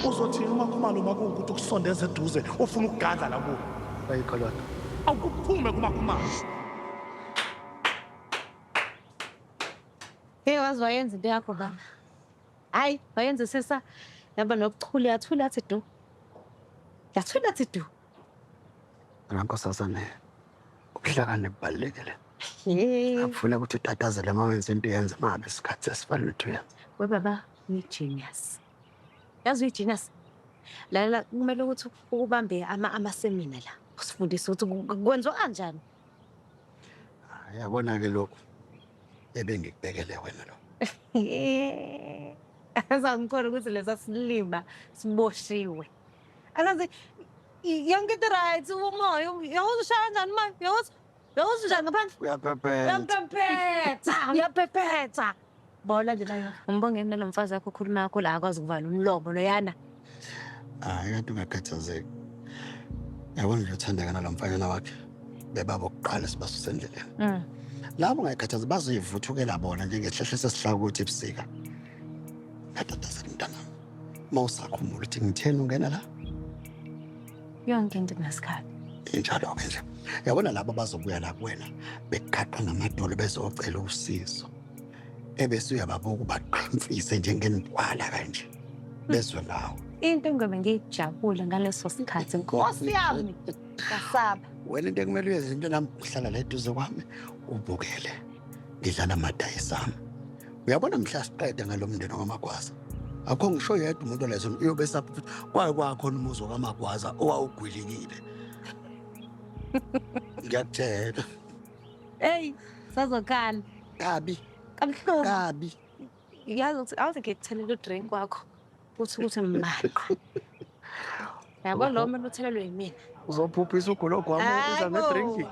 Uzothi uma Khumalo makuwukuthi ukusondeza eduze ufuna ukugadla la kuwo. Ayikho lona. Awukuphume kumakhumalo. Hey, wazi wayenza into yakho baba. Hayi, wayenza sesa yaba nobuchule yathula athi du. Yathula athi du. Ngankosazane. Ukuhlakane kubalekile. Hey. Akufuna ukuthi utatazele uma wenza into yenza mabe isikhathi esifanele uyenza. We baba, uyi-genius. Yazi uyi-genius. La kumele ukuthi ubambe ama-semina la. Usifundise ukuthi kwenziwa kanjani. Yabona ke lokho. Ebengikubekele wena lo. Azangikhona ukuthi lesa silima siboshiwe. Akaze yonke into right umoya uyawushaya kanjani manje? Uyawuzwa ngaphandle? Uyaphephetha. Uyaphephetha. Bona nje la. Umbongeni nalomfazi wakho ukhuluma kakhulu akwazi ukuvala umlomo loyana. Hayi kanti ungakhathazeki. Yabona nje uthandeka nalomfanyana wakhe. Bebaba oqala sibasendleleni. Labo ungayikhathazi bazoyivuthukela bona njengehlehla sesihlaka ukuthi ebusika. Ngatataza mntana. Mawusakhumula ukuthi ngitheni ungena la? Yonke into kunesikhathi. Injalo ke nje. Yabona labo bazobuya la kuwena bekhaqqa ngamadolo bezocela usizo. Ebese uyababuka ubaqhimfise njengenintwala kanje. Bezwe ngawo. Into engobe ngijabule ngaleso sikhathi Nkosi yami. Kasaba. Wena into ekumele uyenze into nami uhlala la eduze kwami ubukele. Ngidlala amadayisami. Uyabona mhla siqede ngalomndeni waMagwaza. Akho ngisho yedwa umuntu olezo uyobe sapha kwakho umuzi kaMagwaza owawugwilikile. Ngiyakutshela. Hey, sazokhala. Kabi. Kabuhlungu. Kabi. Yazi ukuthi awuze ngikuthelela udrink wakho. Ukuthi mmakho. Yabo lo muntu uthelelwe yimina. Uzophuphisa ugulo kwami uza ngedrinki.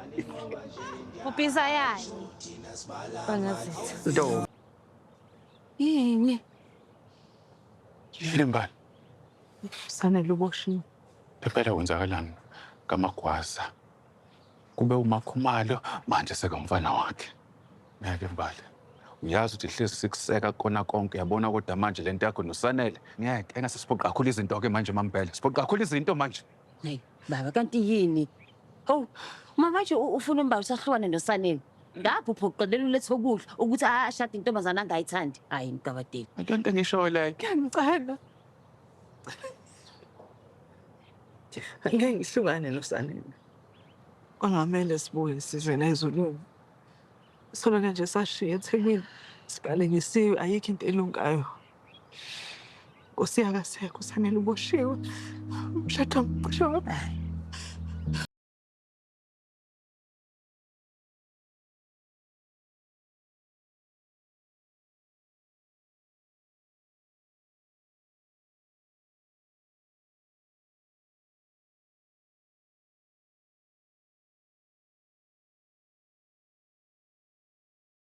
Uphisa yani. Bangazithi. Ndo. Yini? Yini ngani? Sanele uboshiwe. Phela kwenzakalani kaMagwaza? Kube uMakhumalo manje sekamfana wakhe. Ngeke mbali. Uyazi ukuthi hlezi sikuseka kona konke yabona kodwa manje lento yakho noSanele. Ngeke engase siphoqa kakhulu izinto ke manje mampela. Siphoqa kakhulu izinto manje. Hey, baba kanti yini? Oh, manje ufuna umba usahlukane noSanele. Lapho uphoqelela ulethe ukudla ukuthi ashade intombazana angayithandi. Hayi mgabadeli. Into engisho leyo. Ngiyacela. Ngeke ngihlukane noSanele. Kwangamele sibuye sizwe ezulwini. Solo nje sashiya eThekwini. Siqale ngisiwe ayikho into elungayo. Nkosi yakasekho uSanele uboshiwe. Umshado mqoshwa.